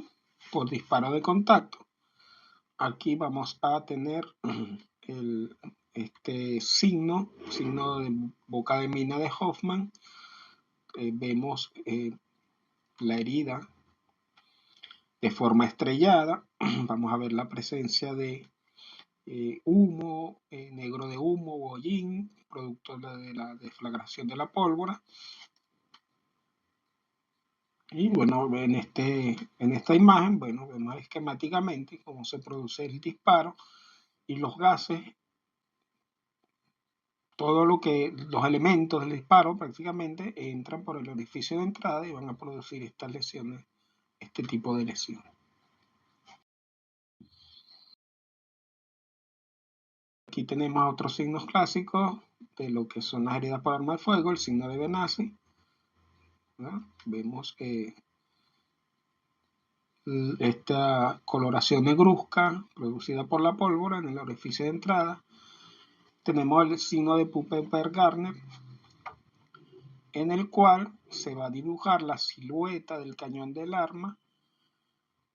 Speaker 1: por disparo de contacto. Aquí vamos a tener este signo de boca de mina de Hoffman. Vemos la herida de forma estrellada. Vamos a ver la presencia de humo, negro de humo o hollín, producto de la deflagración de la pólvora. Y bueno, en esta imagen, bueno, vemos esquemáticamente cómo se produce el disparo y los gases, los elementos del disparo prácticamente entran por el orificio de entrada y van a producir estas lesiones, este tipo de lesiones. Aquí tenemos otros signos clásicos de lo que son las heridas por arma de fuego, el signo de Benassi. Vemos esta coloración negruzca producida por la pólvora en el orificio de entrada. Tenemos el signo de Puppenberg-Garner, en el cual se va a dibujar la silueta del cañón del arma,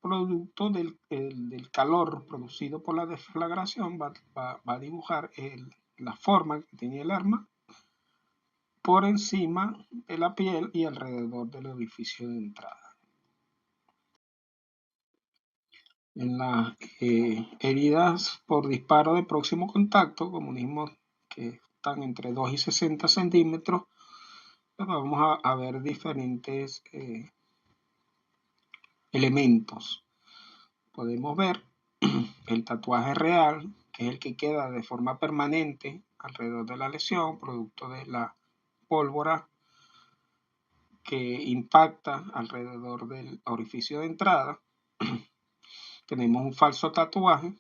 Speaker 1: producto del calor producido por la deflagración. Va a dibujar la forma que tiene el arma por encima de la piel y alrededor del orificio de entrada. En las heridas por disparo de próximo contacto, comunismos que están entre 2 y 60 centímetros, pues vamos a ver diferentes elementos. Podemos ver el tatuaje real, que es el que queda de forma permanente alrededor de la lesión, producto de la pólvora que impacta alrededor del orificio de entrada. Tenemos un falso tatuaje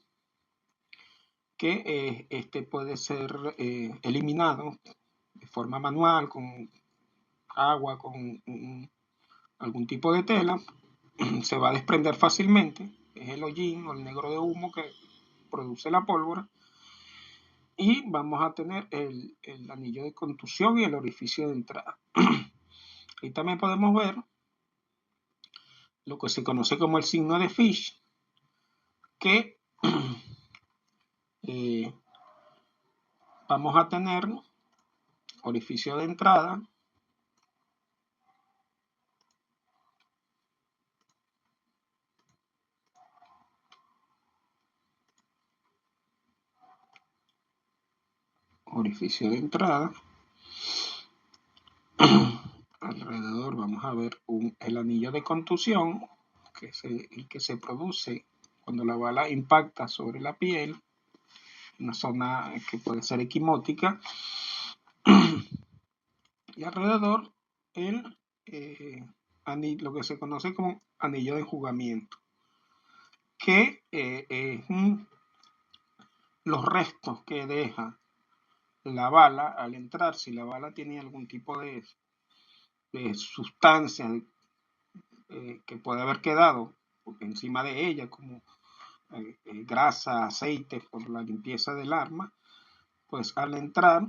Speaker 1: que este puede ser eliminado de forma manual con agua, con algún tipo de tela. Se va a desprender fácilmente, es el hollín o el negro de humo que produce la pólvora, y vamos a tener el anillo de contusión y el orificio de entrada. Y también podemos ver lo que se conoce como el signo de Fish, que vamos a tener orificio de entrada, alrededor vamos a ver el anillo de contusión, que es el que se produce cuando la bala impacta sobre la piel, una zona que puede ser equimótica, y alrededor lo que se conoce como anillo de enjugamiento, que es los restos que deja la bala al entrar. Si la bala tiene algún tipo de sustancia que puede haber quedado encima de ella, como grasa, aceite por la limpieza del arma, pues al entrar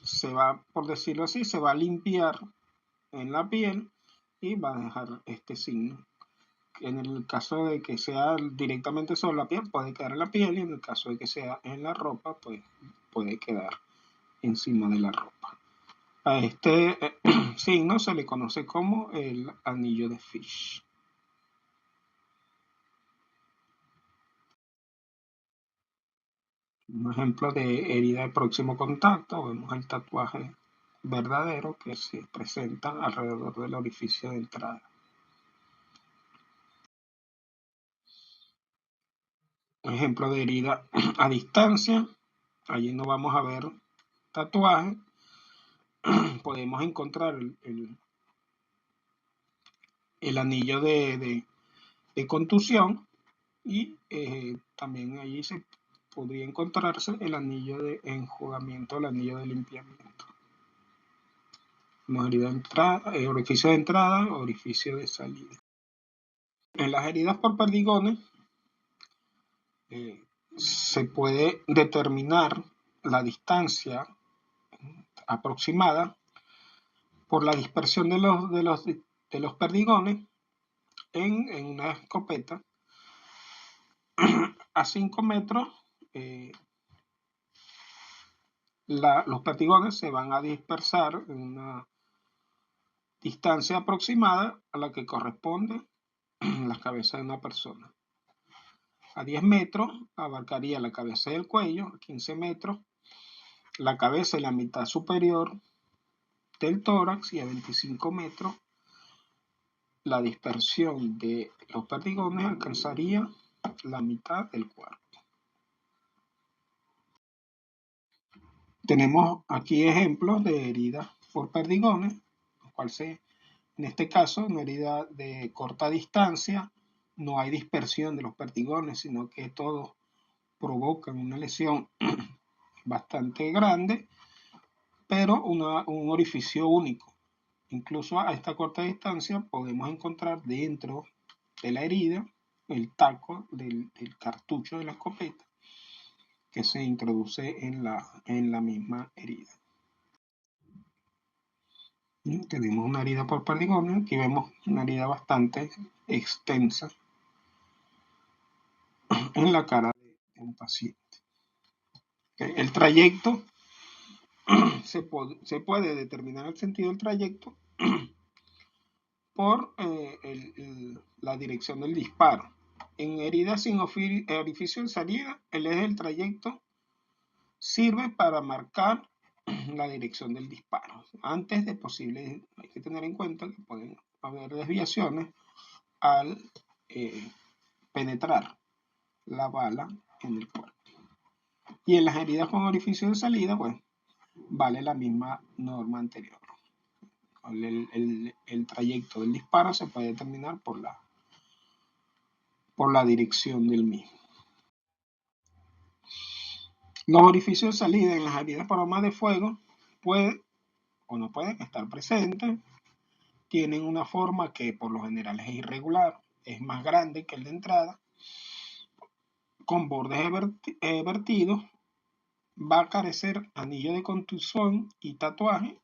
Speaker 1: se va, por decirlo así, se va a limpiar en la piel y va a dejar este signo. En el caso de que sea directamente sobre la piel, puede quedar en la piel, y en el caso de que sea en la ropa, pues puede quedar encima de la ropa. A este signo se le conoce como el anillo de Fish. Un ejemplo de herida de próximo contacto, vemos el tatuaje verdadero que se presenta alrededor del orificio de entrada. Un ejemplo de herida a distancia, allí no vamos a ver tatuaje, podemos encontrar el anillo de contusión, y también allí se podría encontrarse el anillo de enjugamiento, el anillo de limpiamiento. Herida de entrada, orificio de entrada, orificio de salida. En las heridas por perdigones se puede determinar la distancia aproximada por la dispersión de los perdigones en una escopeta. A 5 metros los perdigones se van a dispersar en una distancia aproximada a la que corresponde la cabeza de una persona. A 10 metros abarcaría la cabeza y el cuello, a 15 metros la cabeza y la mitad superior del tórax, y a 25 metros la dispersión de los perdigones alcanzaría la mitad del cuerpo. Tenemos aquí ejemplos de heridas por perdigones, lo cual en este caso, una herida de corta distancia, no hay dispersión de los perdigones, sino que todos provocan una lesión bastante grande, pero un orificio único. Incluso a esta corta distancia podemos encontrar dentro de la herida el taco del cartucho de la escopeta que se introduce en la misma herida. Tenemos una herida por perdigones, aquí vemos una herida bastante extensa en la cara de un paciente. El trayecto, se puede determinar el sentido del trayecto por la dirección del disparo. En heridas sin orificio de salida, el eje del trayecto sirve para marcar la dirección del disparo. Antes de posible, hay que tener en cuenta que pueden haber desviaciones al penetrar la bala en el cuerpo. Y en las heridas con orificio de salida, pues vale la misma norma anterior. El trayecto del disparo se puede determinar por la dirección del mismo. Los orificios de salida en las heridas por armas de fuego pueden o no pueden estar presentes. Tienen una forma que por lo general es irregular, es más grande que el de entrada, con bordes vertidos, va a carecer anillo de contusión y tatuaje.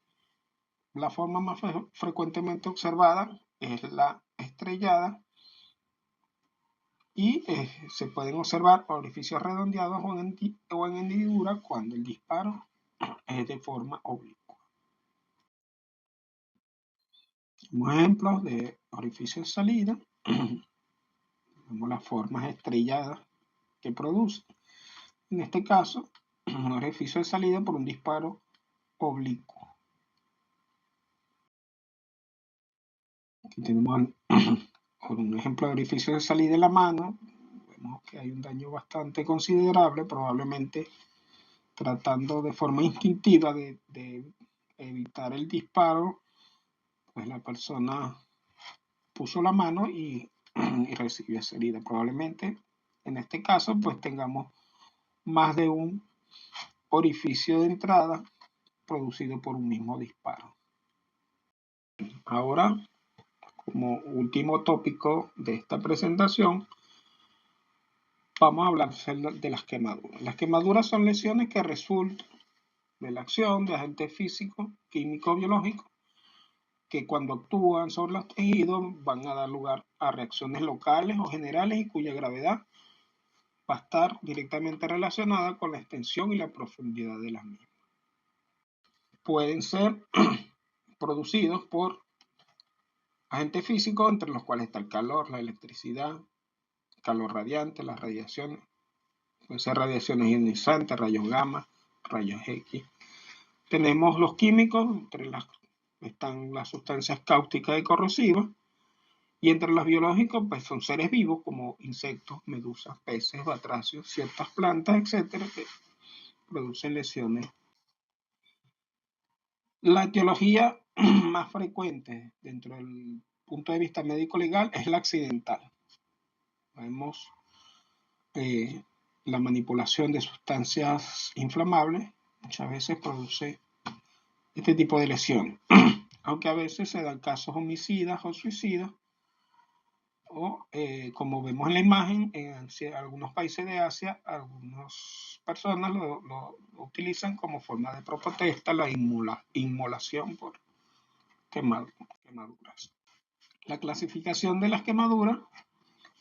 Speaker 1: La forma más frecuentemente observada es la estrellada, y se pueden observar orificios redondeados o en hendidura cuando el disparo es de forma oblicua. Como ejemplos de orificios de salida, vemos las formas estrelladas que produce. En este caso, un orificio de salida por un disparo oblicuo. Aquí tenemos un ejemplo de orificio de salida en la mano. Vemos que hay un daño bastante considerable, probablemente tratando de forma instintiva de evitar el disparo, pues la persona puso la mano y recibió esa herida. Probablemente en este caso pues tengamos más de un orificio de entrada producido por un mismo disparo. Ahora, como último tópico de esta presentación, vamos a hablar de las quemaduras. Las quemaduras son lesiones que resultan de la acción de agentes físicos, químicos, biológicos, que cuando actúan sobre los tejidos van a dar lugar a reacciones locales o generales y cuya gravedad va a estar directamente relacionada con la extensión y la profundidad de las mismas. Pueden ser producidos por agentes físicos, entre los cuales está el calor, la electricidad, calor radiante, las radiaciones. Pueden ser radiaciones ionizantes, rayos gamma, rayos X. Tenemos los químicos, entre las están las sustancias cáusticas y corrosivas. Y entre los biológicos, pues son seres vivos como insectos, medusas, peces, batracios, ciertas plantas, etcétera, que producen lesiones. La etiología más frecuente dentro del punto de vista médico-legal es la accidental. Vemos la manipulación de sustancias inflamables, muchas veces produce este tipo de lesiones, aunque a veces se dan casos homicidas o suicidas, o como vemos en la imagen, en algunos países de Asia, algunas personas lo utilizan como forma de protesta, la inmolación por quemaduras. La clasificación de las quemaduras,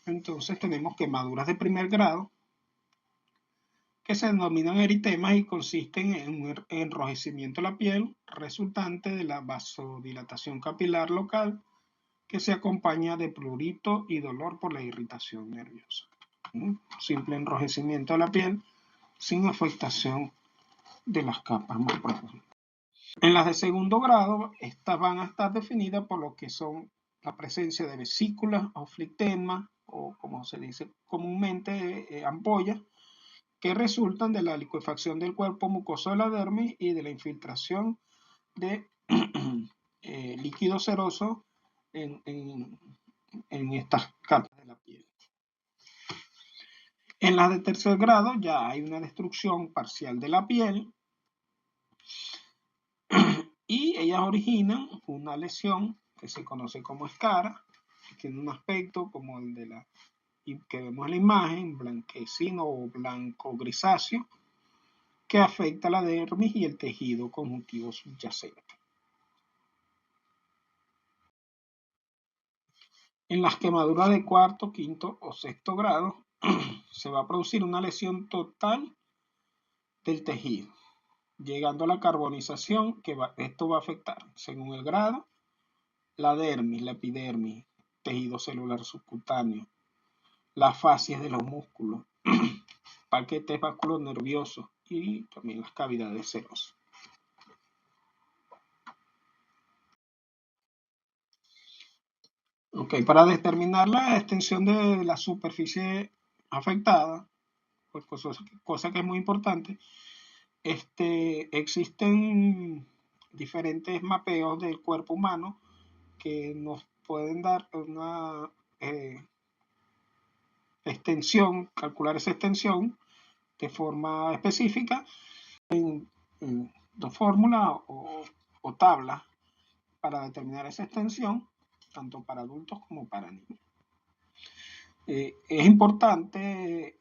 Speaker 1: entonces tenemos quemaduras de primer grado, que se denominan eritemas y consisten en un enrojecimiento de la piel resultante de la vasodilatación capilar local, que se acompaña de prurito y dolor por la irritación nerviosa. Un simple enrojecimiento de la piel sin afectación de las capas más profundas. En las de segundo grado, estas van a estar definidas por lo que son la presencia de vesículas o flictemas, o como se dice comúnmente, ampollas, que resultan de la liquefacción del cuerpo mucoso de la dermis y de la infiltración de líquido seroso en estas capas de la piel. En las de tercer grado ya hay una destrucción parcial de la piel y ellas originan una lesión que se conoce como escara, que tiene un aspecto como el de la que vemos en la imagen, blanquecino o blanco grisáceo, que afecta la dermis y el tejido conjuntivo subyacente. En las quemaduras de cuarto, quinto o sexto grado se va a producir una lesión total del tejido, llegando a la carbonización, esto va a afectar, según el grado, la dermis, la epidermis, tejido celular subcutáneo, las fascias de los músculos, paquetes vasculonerviosos y también las cavidades serosas. Okay, para determinar la extensión de la superficie afectada, pues cosa que es muy importante, existen diferentes mapeos del cuerpo humano que nos pueden dar una extensión, calcular esa extensión de forma específica en fórmula o tabla para determinar esa extensión, tanto para adultos como para niños. Es importante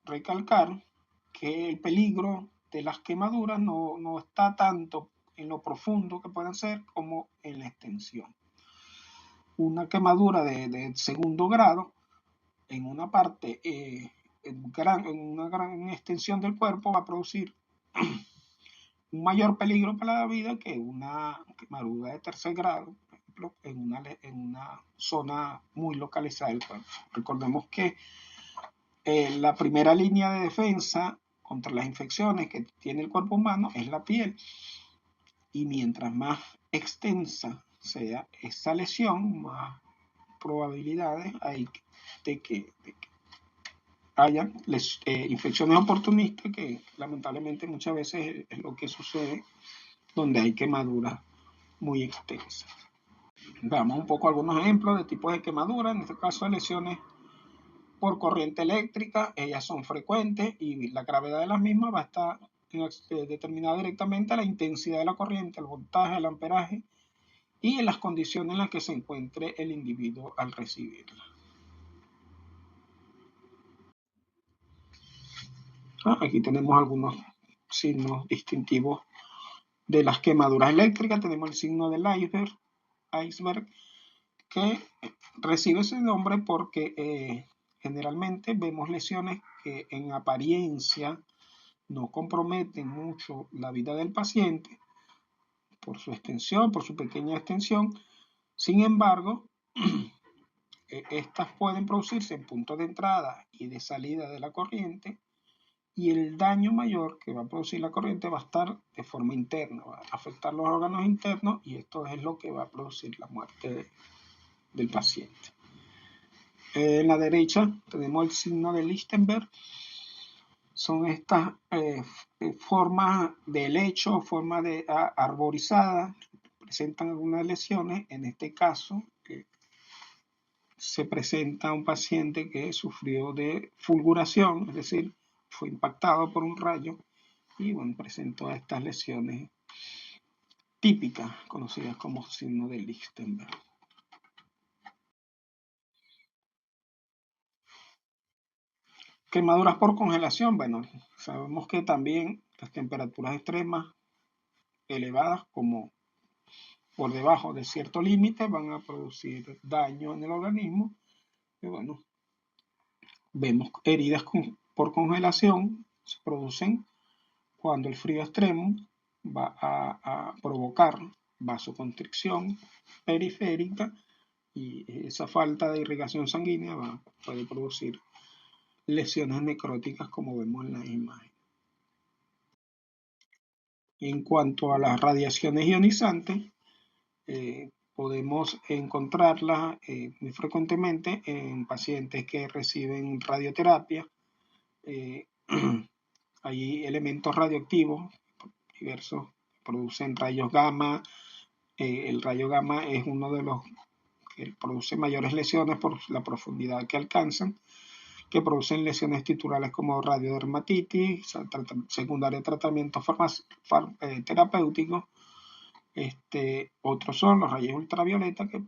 Speaker 1: recalcar que el peligro de las quemaduras no está tanto en lo profundo que pueden ser como en la extensión. Una quemadura de segundo grado en una parte, en una gran extensión del cuerpo, va a producir un mayor peligro para la vida que una quemadura de tercer grado, por ejemplo, en una zona muy localizada del cuerpo. Recordemos que la primera línea de defensa contra las infecciones que tiene el cuerpo humano es la piel. Y mientras más extensa sea esa lesión, más probabilidades hay de que haya infecciones oportunistas, que lamentablemente muchas veces es lo que sucede donde hay quemaduras muy extensas. Veamos un poco algunos ejemplos de tipos de quemaduras, en este caso lesiones por corriente eléctrica. Ellas son frecuentes y la gravedad de las mismas va a estar determinada directamente a la intensidad de la corriente, el voltaje, el amperaje y en las condiciones en las que se encuentre el individuo al recibirla. Aquí tenemos algunos signos distintivos de las quemaduras eléctricas. Tenemos el signo del iceberg, que recibe ese nombre porque generalmente vemos lesiones que en apariencia no comprometen mucho la vida del paciente por su extensión, por su pequeña extensión. Sin embargo, estas pueden producirse en puntos de entrada y de salida de la corriente, y el daño mayor que va a producir la corriente va a estar de forma interna, va a afectar los órganos internos, y esto es lo que va a producir la muerte del paciente. En la derecha tenemos el signo de Lichtenberg. Son estas formas de helecho, formas de arborizada, presentan algunas lesiones. En este caso se presenta un paciente que sufrió de fulguración, es decir, fue impactado por un rayo y bueno, presentó estas lesiones típicas conocidas como signo de Lichtenberg. Quemaduras por congelación. Bueno, sabemos que también las temperaturas extremas elevadas, como por debajo de cierto límite, van a producir daño en el organismo. Y bueno, vemos heridas por congelación se producen cuando el frío extremo va a provocar vasoconstricción periférica, y esa falta de irrigación sanguínea puede producir lesiones necróticas, como vemos en la imagen. En cuanto a las radiaciones ionizantes, podemos encontrarlas muy frecuentemente en pacientes que reciben radioterapia. Hay elementos radioactivos diversos que producen rayos gamma. El rayo gamma es uno de los que produce mayores lesiones por la profundidad que alcanzan, que producen lesiones titulares como radiodermatitis, secundaria de tratamientos terapéuticos. Otros son los rayos ultravioleta, que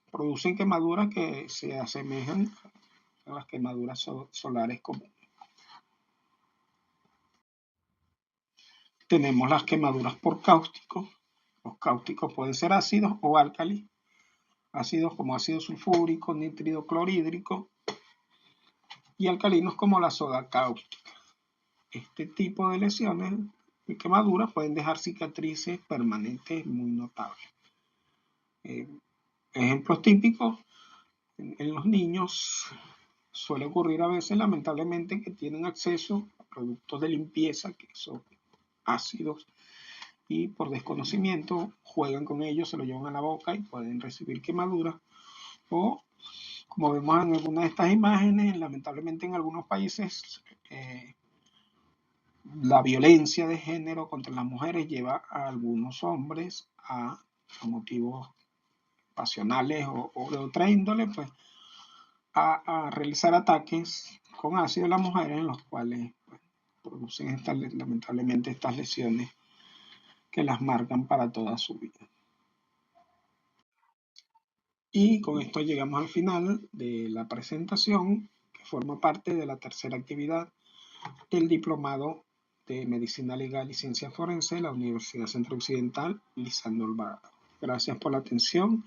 Speaker 1: producen quemaduras que se asemejan a las quemaduras solares comunes. Tenemos las quemaduras por cáusticos. Los cáusticos pueden ser ácidos o álcalis. Ácidos como ácido sulfúrico, nítrido clorhídrico, y alcalinos como la soda cáustica. Este tipo de lesiones de quemaduras pueden dejar cicatrices permanentes muy notables. Ejemplos típicos: en los niños suele ocurrir a veces, lamentablemente, que tienen acceso a productos de limpieza que son ácidos, y por desconocimiento juegan con ellos, se lo llevan a la boca y pueden recibir quemaduras. O, como vemos en algunas de estas imágenes, lamentablemente en algunos países la violencia de género contra las mujeres lleva a algunos hombres a motivos pasionales o de otra índole, pues a realizar ataques con ácido a las mujeres, en los cuales pues, producen lamentablemente estas lesiones que las marcan para toda su vida. Y con esto llegamos al final de la presentación, que forma parte de la tercera actividad del Diplomado de Medicina Legal y Ciencia Forense de la Universidad Centro Occidental Lisandro Alvarado. Gracias por la atención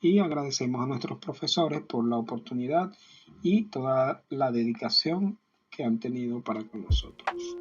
Speaker 1: y agradecemos a nuestros profesores por la oportunidad y toda la dedicación que han tenido para con nosotros.